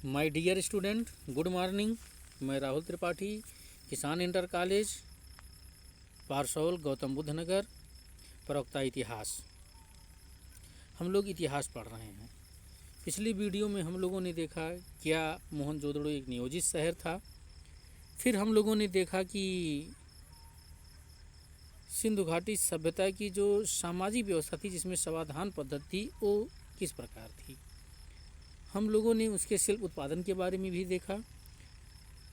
My dear student, good morning. मैं Rahul Tripathi, Kisan Inter College, Parsaul, Gautam Buddh Nagar, प्रवक्ता इतिहास। हम लोग इतिहास पढ़ रहे हैं। पिछली वीडियो में हम लोगों ने देखा क्या मोहनजोदड़ो एक नियोजित शहर था। फिर हम लोगों ने देखा कि सिंधु घाटी सभ्यता की जो सामाजिक व्यवस्था थी, जिसमें समाधान पद्धति थी, वो किस प्रकार थी। हम लोगों ने उसके शिल्प उत्पादन के बारे में भी देखा।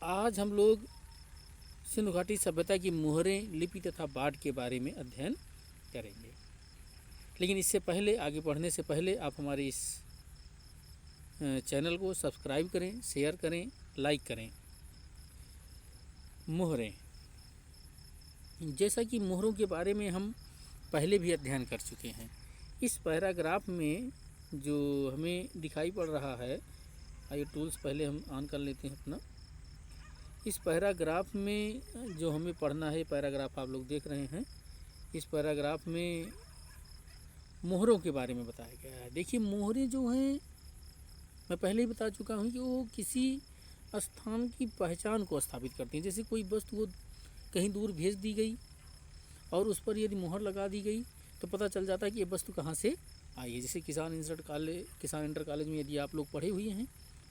आज हम लोग सिंधु घाटी सभ्यता की मुहरें, लिपि तथा बाढ़ के बारे में अध्ययन करेंगे। लेकिन इससे पहले, आगे बढ़ने से पहले, आप हमारे इस चैनल को सब्सक्राइब करें, शेयर करें, लाइक करें। मुहरें, जैसा कि मुहरों के बारे में हम पहले भी अध्ययन कर चुके हैं। इस पैराग्राफ में जो हमें दिखाई पड़ रहा है, आइए टूल्स पहले हम ऑन कर लेते हैं अपना। इस पैराग्राफ में जो हमें पढ़ना है, पैराग्राफ आप लोग देख रहे हैं। इस पैराग्राफ में मोहरों के बारे में बताया गया है। देखिए, मोहरें जो हैं, मैं पहले ही बता चुका हूँ कि वो किसी स्थान की पहचान को स्थापित करती हैं। जैसे कोई वस्तु वो कहीं दूर भेज दी गई और उस पर यदि मोहर लगा दी गई तो पता चल जाता है कि ये वस्तु कहाँ से आई है। जैसे किसान इंटर कॉलेज में यदि आप लोग पढ़े हुए हैं,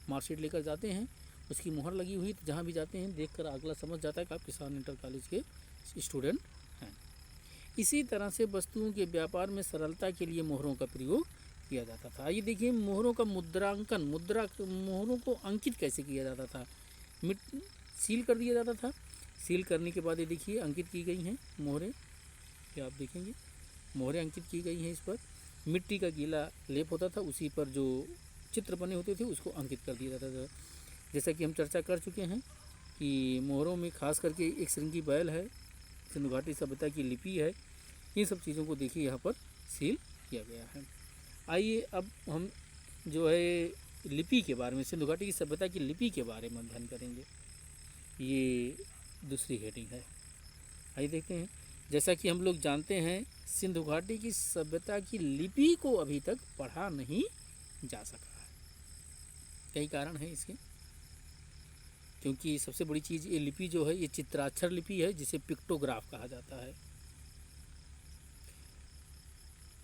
मार्कशीट लेकर जाते हैं, उसकी मोहर लगी हुई, तो जहाँ भी जाते हैं देखकर अगला समझ जाता है कि आप किसान इंटर कॉलेज के स्टूडेंट हैं। इसी तरह से वस्तुओं के व्यापार में सरलता के लिए मोहरों का प्रयोग किया जाता था। ये देखिए, मोहरों का मुद्रांकन, मोहरों को अंकित कैसे किया जाता था। सील कर दिया जाता था। सील करने के बाद ये देखिए अंकित की गई हैं मोहरें। ये आप देखेंगे मोहरें अंकित की गई हैं। इस पर मिट्टी का गीला लेप होता था, उसी पर जो चित्र बने होते थे उसको अंकित कर दिया जाता था। जैसा कि हम चर्चा कर चुके हैं कि मोहरों में खास करके एक श्रृंगी बैल है, सिंधु घाटी सभ्यता की लिपि है। इन सब चीज़ों को देखिए यहाँ पर सील किया गया है। आइए अब हम जो है लिपि के बारे में, सिंधु घाटी की सभ्यता की लिपि के बारे में अध्ययन करेंगे। ये दूसरी हेडिंग है। आइए देखते हैं। जैसा कि हम लोग जानते हैं, सिंधु घाटी की सभ्यता की लिपि को अभी तक पढ़ा नहीं जा सका है। कई कारण हैं इसके, क्योंकि सबसे बड़ी चीज़ ये लिपि जो है, ये चित्राक्षर लिपि है, जिसे पिक्टोग्राफ कहा जाता है।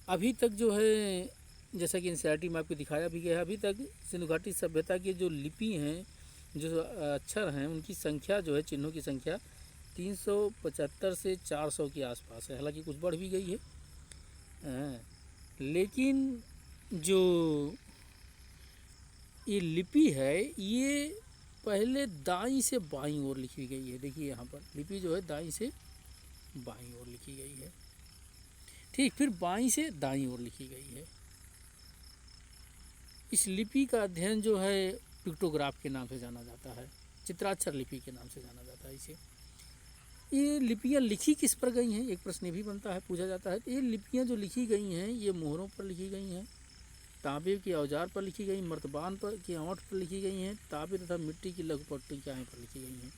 अभी तक जो है, जैसा कि एनसीईआरटी में आपको दिखाया भी गया है, अभी तक सिंधु घाटी सभ्यता की जो लिपि हैं, जो अक्षर हैं, उनकी संख्या जो है, चिन्हों की संख्या 375 से 400 के आसपास है। हालांकि कुछ बढ़ भी गई है, लेकिन जो ये लिपि है, ये पहले दाईं से बाईं ओर लिखी गई है। देखिए यहाँ पर लिपि जो है दाईं से बाईं ओर लिखी गई है, ठीक। फिर बाईं से दाईं ओर लिखी गई है। इस लिपि का अध्ययन जो है पिक्टोग्राफ के नाम से जाना जाता है, चित्राक्षर लिपि के नाम से जाना जाता है इसे। ये लिपियाँ लिखी किस पर गई हैं, एक प्रश्न भी बनता है, पूछा जाता है। ये लिपियाँ जो लिखी गई हैं, ये मोहरों पर लिखी गई हैं, तांबे के औजार पर लिखी गई, मर्तबान पर की आंवट पर लिखी गई हैं, तांबे तथा मिट्टी की लघु पट्टिकाएँ पर लिखी गई हैं।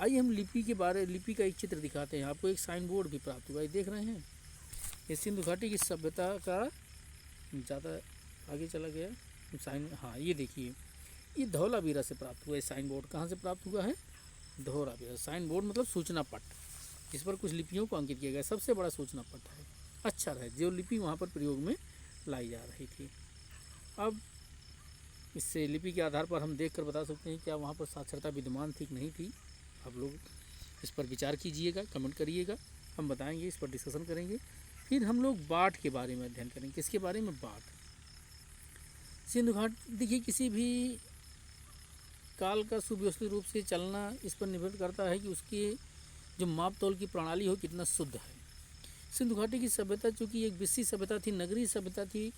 आइए हम लिपि का एक चित्र दिखाते हैं आपको। एक साइन बोर्ड भी प्राप्त हुआ है, देख रहे हैं। ये सिंधु घाटी की सभ्यता का ज़्यादा आगे चला गया साइन। हाँ, ये देखिए, ये धौलावीरा से प्राप्त हुआ है। साइन बोर्ड कहाँ से प्राप्त हुआ है? धौलावीरा। साइन बोर्ड मतलब सूचना पट, जिस पर कुछ लिपियों को अंकित किया गया। सबसे बड़ा सूचना पट है, अक्षर है, जो लिपि वहाँ पर प्रयोग में लाई जा रही थी। अब इससे लिपि के आधार पर हम देख कर बता सकते हैं क्या वहाँ पर साक्षरता विद्यमान थी कि नहीं थी। आप लोग इस पर विचार कीजिएगा, कमेंट करिएगा, हम बताएंगे, इस पर डिस्कशन करेंगे। फिर हम लोग बाढ़ के बारे में अध्ययन करेंगे। किसके बारे में? बाढ़। सिंधु घाट, देखिए, किसी भी काल का सुव्यवस्थित रूप से चलना इस पर निर्भर करता है कि उसकी जो माप तोल की प्रणाली हो कितना शुद्ध है। सिंधु घाटी की सभ्यता चूँकि एक विकसित सभ्यता थी, नगरीय सभ्यता थी,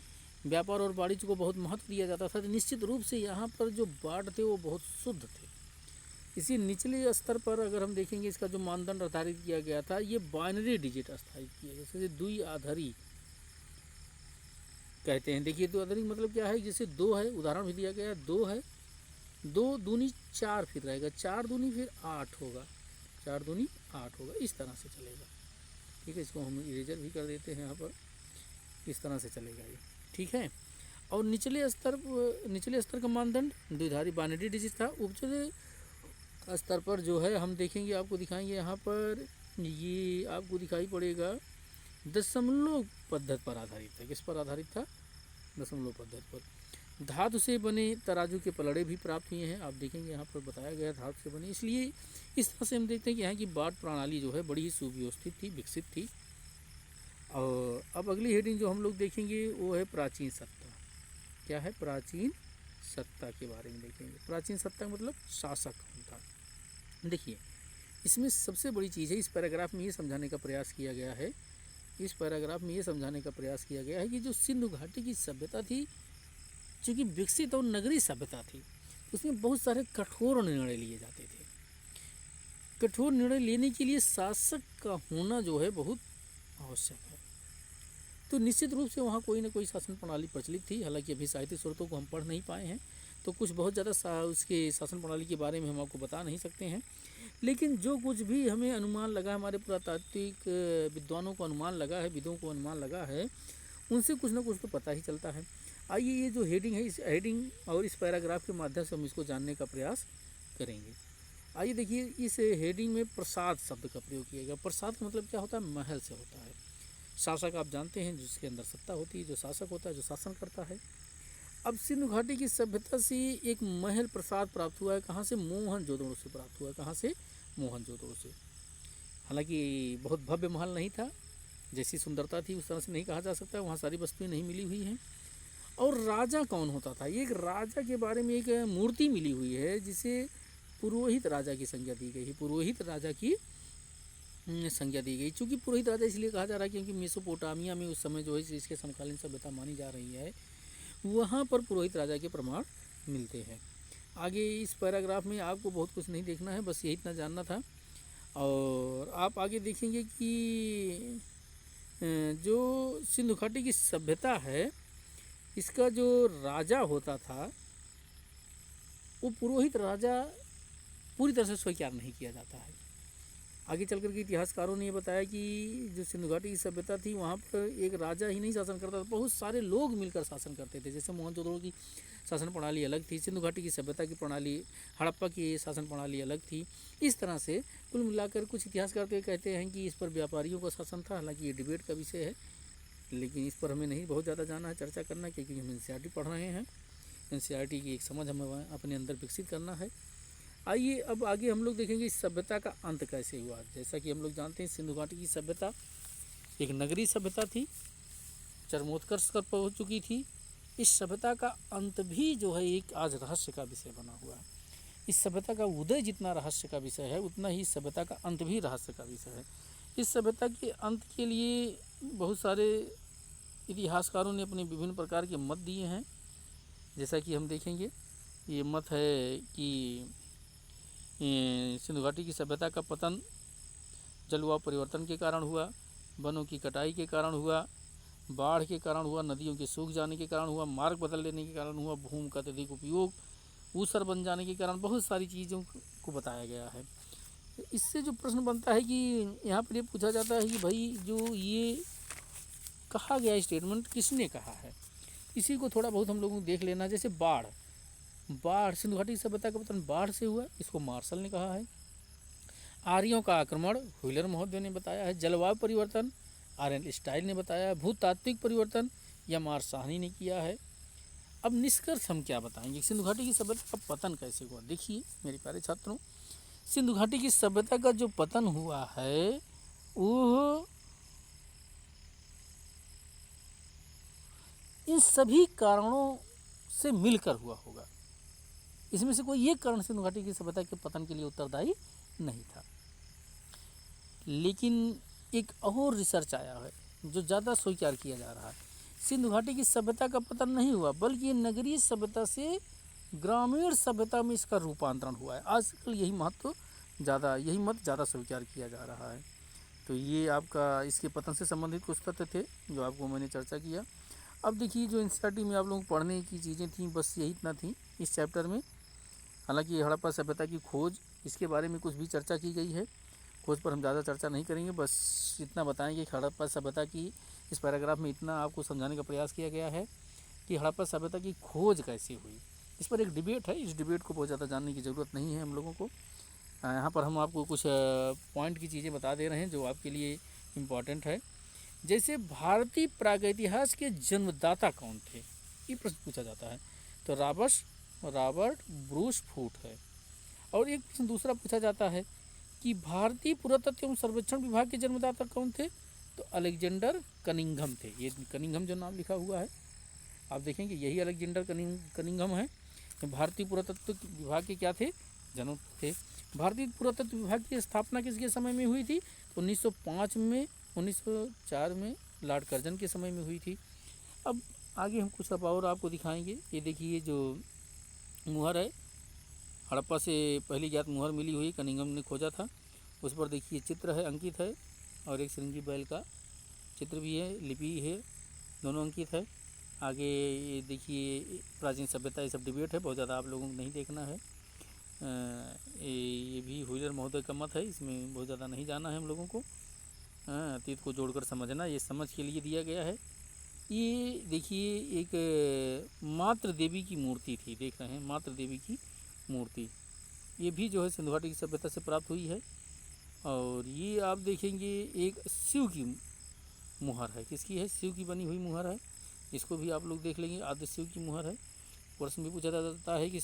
व्यापार और वाणिज्य को बहुत महत्व दिया जाता था, तो निश्चित रूप से यहाँ पर जो बाढ़ थे वो बहुत शुद्ध थे। इसी निचले स्तर पर अगर हम देखेंगे, इसका जो मानदंड निर्धारित किया गया था, ये बाइनरी डिजिट स्थापित किया गया, जैसे द्विआधारी कहते हैं। देखिए, द्विआधारी मतलब क्या है? जैसे 2 है, उदाहरण भी दिया गया है, 2 है, 2 दूनी 4 फिर रहेगा, 4 दूनी फिर 8 होगा, 4 दूनी 8 होगा, इस तरह से चलेगा। ठीक है, इसको हम इरेजर भी कर देते हैं यहाँ पर, इस तरह से चलेगा ये, ठीक है। और निचले स्तर का मानदंड द्विधारी बाइनरी डिजिट था। उपज स्तर पर जो है हम देखेंगे, आपको दिखाएंगे यहाँ पर, ये आपको दिखाई पड़ेगा दशमलव पद्धति पर आधारित था। किस पर आधारित था? दशमलव पद्धति पर। धातु से बने तराजू के पलड़े भी प्राप्त हुए हैं। आप देखेंगे यहाँ पर बताया गया धातु से बने, इसलिए इस तरह से हम देखते हैं कि यहाँ की बाट प्रणाली जो है बड़ी ही सुव्यवस्थित थी, विकसित थी। और अब अगली हेडिंग जो हम लोग देखेंगे वो है प्राचीन सत्ता। क्या है? प्राचीन सत्ता के बारे में देखेंगे। प्राचीन सत्ता मतलब शासक कौन था। देखिए, इसमें सबसे बड़ी चीज़ है, इस पैराग्राफ में ये समझाने का प्रयास किया गया है, इस पैराग्राफ में ये समझाने का प्रयास किया गया है कि जो सिंधु घाटी की सभ्यता थी, चूँकि विकसित और नगरीय सभ्यता थी, उसमें बहुत सारे कठोर निर्णय लिए जाते थे। कठोर निर्णय लेने के लिए शासक का होना जो है बहुत आवश्यक है। तो निश्चित रूप से वहाँ कोई ना कोई शासन प्रणाली प्रचलित थी। हालांकि अभी साहित्यिक स्रोतों को हम पढ़ नहीं पाए हैं, तो कुछ बहुत ज़्यादा उसके शासन प्रणाली के बारे में हम आपको बता नहीं सकते हैं, लेकिन जो कुछ भी हमें अनुमान लगा, हमारे पुरातात्विक विद्वानों को अनुमान लगा है, विदों को अनुमान लगा है, उनसे कुछ ना कुछ तो पता ही चलता है। आइए, ये जो हेडिंग है, इस हेडिंग और इस पैराग्राफ के माध्यम से हम इसको जानने का प्रयास करेंगे। आइए देखिए, इस हेडिंग में प्रसाद शब्द का प्रयोग किया गया। प्रसाद का मतलब क्या होता है? महल से होता है। शासक आप जानते हैं, जिसके अंदर सत्ता होती है, जो शासक होता है, जो शासन करता है। अब सिंधु घाटी की सभ्यता से एक महल प्रसाद प्राप्त हुआ है। कहाँ से? मोहनजोदड़ो से प्राप्त हुआ है। कहाँ से? मोहनजोदड़ो से। हालांकि बहुत भव्य महल नहीं था, जैसी सुंदरता थी उस तरह से नहीं कहा जा सकता, वहाँ सारी वस्तुएं नहीं मिली हुई हैं। और राजा कौन होता था? एक राजा के बारे में एक मूर्ति मिली हुई है, जिसे पुरोहित राजा की संज्ञा दी गई है। पुरोहित राजा की संज्ञा दी गई। चूँकि पुरोहित राजा इसलिए कहा जा रहा है क्योंकि मेसोपोटामिया में उस समय जो है इसके समकालीन सभ्यता मानी जा रही है, वहाँ पर पुरोहित राजा के प्रमाण मिलते हैं। आगे इस पैराग्राफ में आपको बहुत कुछ नहीं देखना है, बस यही इतना जानना था। और आप आगे देखेंगे कि जो सिंधु घाटी की सभ्यता है, इसका जो राजा होता था, वो पुरोहित राजा पूरी तरह से स्वीकार नहीं किया जाता है। आगे चल कर के इतिहासकारों ने ये बताया कि जो सिंधु घाटी की सभ्यता थी, वहाँ पर एक राजा ही नहीं शासन करता था, बहुत सारे लोग मिलकर शासन करते थे। जैसे मोहनजोदड़ो की शासन प्रणाली अलग थी, सिंधु घाटी की सभ्यता की प्रणाली, हड़प्पा की शासन प्रणाली अलग थी। इस तरह से कुल मिलाकर कुछ इतिहासकार तो कहते हैं कि इस पर व्यापारियों का शासन था। हालांकि ये डिबेट का विषय है, लेकिन इस पर हमें नहीं बहुत ज़्यादा जाना है, चर्चा करना, क्योंकि हम NCERT पढ़ रहे हैं। NCERT की एक समझ हमें अपने अंदर विकसित करना है। आइए अब आगे हम लोग देखेंगे इस सभ्यता का अंत कैसे हुआ। जैसा कि हम लोग जानते हैं, सिंधु घाटी की सभ्यता एक नगरीय सभ्यता थी, चरमोत्कर्ष पर पहुंच चुकी थी। इस सभ्यता का अंत भी जो है एक आज रहस्य का विषय बना हुआ है। इस सभ्यता का उदय जितना रहस्य का विषय है, उतना ही सभ्यता का अंत भी रहस्य का विषय है। इस सभ्यता के अंत के लिए बहुत सारे इतिहासकारों ने अपने विभिन्न प्रकार के मत दिए हैं। जैसा कि हम देखेंगे, ये मत है कि सिंधु घाटी की सभ्यता का पतन जलवायु परिवर्तन के कारण हुआ, वनों की कटाई के कारण हुआ, बाढ़ के कारण हुआ, नदियों के सूख जाने के कारण हुआ, मार्ग बदल लेने के कारण हुआ, भूमि का अत्यधिक उपयोग, ऊसर बन जाने के कारण, बहुत सारी चीज़ों को बताया गया है। इससे जो प्रश्न बनता है कि यहाँ पर ये पूछा जाता है कि भाई जो ये कहा गया स्टेटमेंट किसने कहा है, इसी को थोड़ा बहुत हम लोगों को देख लेना। जैसे बाढ़ सिंधु घाटी सभ्यता का पतन बाढ़ से हुआ, इसको मार्शल ने कहा है। आर्यों का आक्रमण व्हीलर महोदय ने बताया है। जलवायु परिवर्तन RN स्टाइल ने बताया है। भूतात्विक परिवर्तन MR साहनी ने किया है। अब निष्कर्ष हम क्या बताएंगे, सिंधु घाटी की सभ्यता का पतन कैसे हुआ। देखिए मेरे प्यारे छात्रों, सिंधु घाटी की सभ्यता का जो पतन हुआ है वो इन सभी कारणों से मिलकर हुआ होगा। इसमें से कोई एक कारण सिंधु घाटी की सभ्यता के पतन के लिए उत्तरदायी नहीं था। लेकिन एक और रिसर्च आया है जो ज़्यादा स्वीकार किया जा रहा है। सिंधु घाटी की सभ्यता का पतन नहीं हुआ, बल्कि नगरीय सभ्यता से ग्रामीण सभ्यता में इसका रूपांतरण हुआ है। आजकल यही मत ज़्यादा स्वीकार किया जा रहा है। तो ये आपका इसके पतन से संबंधित कुछ तथ्य थे जो आपको मैंने चर्चा किया। अब देखिए, जो NCERT में आप लोगों को पढ़ने की चीज़ें थी, बस यही इतना थी इस चैप्टर में। हालांकि हड़प्पा सभ्यता की खोज, इसके बारे में कुछ भी चर्चा की गई है, खोज पर हम ज़्यादा चर्चा नहीं करेंगे, बस इतना बताएंगे कि हड़प्पा सभ्यता की इस पैराग्राफ में इतना आपको समझाने का प्रयास किया गया है कि हड़प्पा सभ्यता की खोज कैसे हुई। इस पर एक डिबेट है, इस डिबेट को बहुत ज़्यादा जानने की ज़रूरत नहीं है हम लोगों को। यहाँ पर हम आपको कुछ पॉइंट की चीज़ें बता दे रहे हैं जो आपके लिए इम्पॉर्टेंट है। जैसे भारतीय प्रागैतिहासिक के जन्मदाता कौन थे, ये प्रश्न पूछा जाता है। तो रॉबर्ट ब्रूस फूट है। और एक प्रश्न दूसरा पूछा जाता है कि भारतीय पुरातत्व एवं सर्वेक्षण विभाग के जन्मदाता कौन थे। तो अलेक्जेंडर कनिंघम थे। ये कनिंघम जो नाम लिखा हुआ है आप देखेंगे यही अलेक्जेंडर कनिंघम है। भारतीय पुरातत्व विभाग के क्या थे, जन्म थे। भारतीय पुरातत्व विभाग की स्थापना किसके समय में हुई थी। तो 1905 में, 1904 में लॉर्ड कर्जन के समय में हुई थी। अब आगे हम कुछ अब और आपको दिखाएंगे। ये देखिए जो मुहर है, हड़प्पा से पहली ज्ञात मुहर मिली हुई कनिंघम ने खोजा था। उस पर देखिए चित्र है, अंकित है, और एक सिरंगी बैल का चित्र भी है, लिपि है, दोनों अंकित है। आगे ये देखिए प्राचीन सभ्यता, ये सब डिबेट है, बहुत ज़्यादा आप लोगों को नहीं देखना है। ये भी व्हीलर महोदय का मत है, इसमें बहुत ज़्यादा नहीं जाना है हम लोगों को। अतीत को जोड़कर समझना, ये समझ के लिए दिया गया है। ये देखिए एक मातृ देवी की मूर्ति थी, देख रहे हैं मातृ देवी की मूर्ति, ये भी जो है सिंधु घाटी की सभ्यता से प्राप्त हुई है। और ये आप देखेंगे एक शिव की मुहर है, किसकी है, शिव की बनी हुई मुहर है। इसको भी आप लोग देख लेंगे, आदि शिव की मुहर है। प्रश्न भी पूछा जाता है कि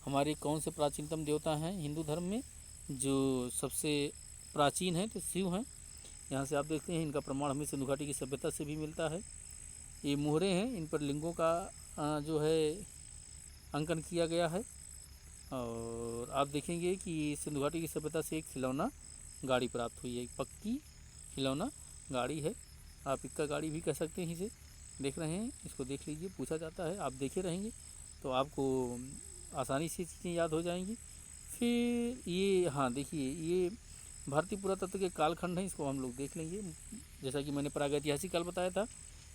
हमारे कौन से प्राचीनतम देवता हैं हिंदू धर्म में, जो सबसे प्राचीन है, तो शिव हैं। यहाँ से आप देखते हैं इनका प्रमाण हमें सिंधु घाटी की सभ्यता से भी मिलता है। ये मोहरें हैं, इन पर लिंगों का जो है अंकन किया गया है। और आप देखेंगे कि सिंधु घाटी की सभ्यता से एक खिलौना गाड़ी प्राप्त हुई है, एक पक्की खिलौना गाड़ी है, आप इक्का गाड़ी भी कह सकते हैं इसे। देख रहे हैं, इसको देख लीजिए, पूछा जाता है, आप देखे रहेंगे तो आपको आसानी से चीज़ें याद हो जाएंगी। फिर ये हाँ देखिए, ये भारतीय पुरातत्व के कालखंड हैं, इसको हम लोग देख लेंगे। जैसा कि मैंने प्रागैतिहासिक काल बताया था,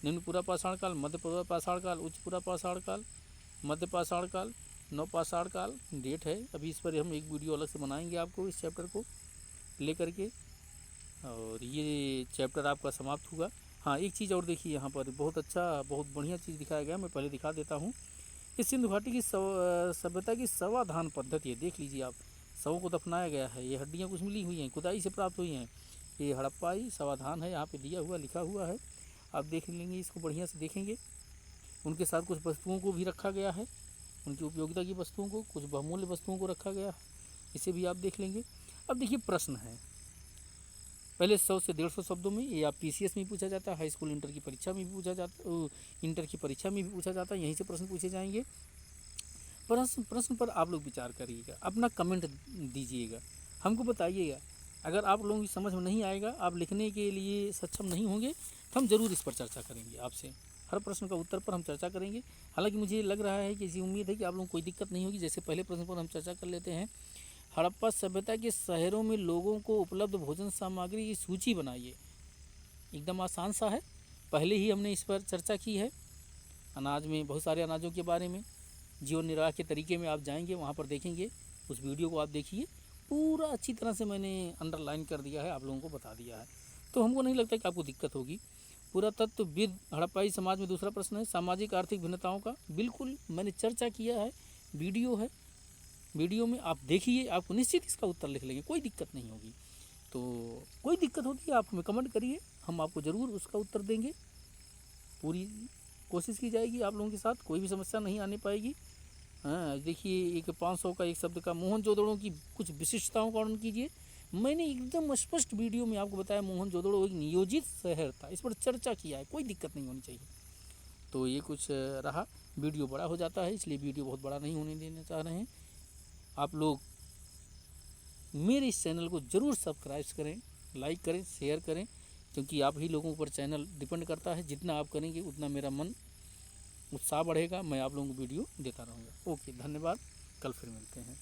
निम्न पुरा पाषाण काल, मध्य पुरा पाषाण काल, उच्च पुरा पाषाण काल, मध्य पाषाण काल, नव पाषाण काल डेट है। अभी इस पर हम एक वीडियो अलग से बनाएंगे आपको इस चैप्टर को लेकर के, और ये चैप्टर आपका समाप्त हुआ। हाँ एक चीज़ और देखिए, यहाँ पर बहुत अच्छा, बहुत बढ़िया चीज़ दिखाया गया, मैं पहले दिखा देता हूँ। इस सिंधु घाटी की सभ्यता की शवाधान पद्धति है, देख लीजिए आप, शवों को दफनाया गया है, ये हड्डियाँ कुछ मिली हुई हैं, खुदाई से प्राप्त हुई हैं। ये हड़प्पाई शवाधान है, यहाँ पे दिया हुआ, लिखा हुआ है, आप देख लेंगे, इसको बढ़िया से देखेंगे। उनके साथ कुछ वस्तुओं को भी रखा गया है, उनकी उपयोगिता की वस्तुओं को, कुछ बहुमूल्य वस्तुओं को रखा गया है, इसे भी आप देख लेंगे। अब देखिए प्रश्न है, पहले 100 से 150 शब्दों में, ये आप पीसीएस में पूछा जाता है, हाई स्कूल इंटर की परीक्षा में भी पूछा जाता, इंटर की परीक्षा में भी पूछा जाता है, यहीं से प्रश्न पूछे जाएंगे। प्रश्न पर आप लोग विचार करिएगा, अपना कमेंट दीजिएगा, हमको बताइएगा। अगर आप लोगों की समझ में नहीं आएगा, आप लिखने के लिए सक्षम नहीं होंगे, तो हम ज़रूर इस पर चर्चा करेंगे आपसे, हर प्रश्न का उत्तर पर हम चर्चा करेंगे। हालांकि मुझे लग रहा है कि ऐसी उम्मीद है कि आप लोगों को कोई दिक्कत नहीं होगी। जैसे पहले प्रश्न पर हम चर्चा कर लेते हैं, हड़प्पा सभ्यता के शहरों में लोगों को उपलब्ध भोजन सामग्री की सूची बनाइए। एकदम आसान सा है, पहले ही हमने इस पर चर्चा की है। अनाज में बहुत सारे अनाजों के बारे में, जीवन निर्वाह के तरीके में आप जाएंगे, वहाँ पर देखेंगे, उस वीडियो को आप देखिए, पूरा अच्छी तरह से मैंने अंडरलाइन कर दिया है, आप लोगों को बता दिया है, तो हमको नहीं लगता कि आपको दिक्कत होगी। पुरातत्वविद हड़प्पाई समाज में दूसरा प्रश्न है, सामाजिक आर्थिक भिन्नताओं का, बिल्कुल मैंने चर्चा किया है, वीडियो है, वीडियो में आप देखिए, आपको निश्चित इसका उत्तर लिख लेंगे, कोई दिक्कत नहीं होगी। तो कोई दिक्कत होती है आप हमें कमेंट करिए, हम आपको ज़रूर उसका उत्तर देंगे, पूरी कोशिश की जाएगी आप लोगों के साथ, कोई भी समस्या नहीं आने पाएगी। हाँ देखिए, एक 500 का एक शब्द का मोहनजोदड़ो की कुछ विशिष्टताओं का वर्णन कीजिए। मैंने एकदम स्पष्ट वीडियो में आपको बताया, मोहनजोदड़ो एक नियोजित शहर था, इस पर चर्चा किया है, कोई दिक्कत नहीं होनी चाहिए। तो ये कुछ रहा, वीडियो बड़ा हो जाता है, इसलिए वीडियो बहुत बड़ा नहीं होने देना चाह रहे हैं। आप लोग मेरे इस चैनल को ज़रूर सब्सक्राइब करें, लाइक करें, शेयर करें, क्योंकि आप ही लोगों पर चैनल डिपेंड करता है। जितना आप करेंगे उतना मेरा मन उत्साह बढ़ेगा, मैं आप लोगों को वीडियो देता रहूँगा। ओके, धन्यवाद, कल फिर मिलते हैं।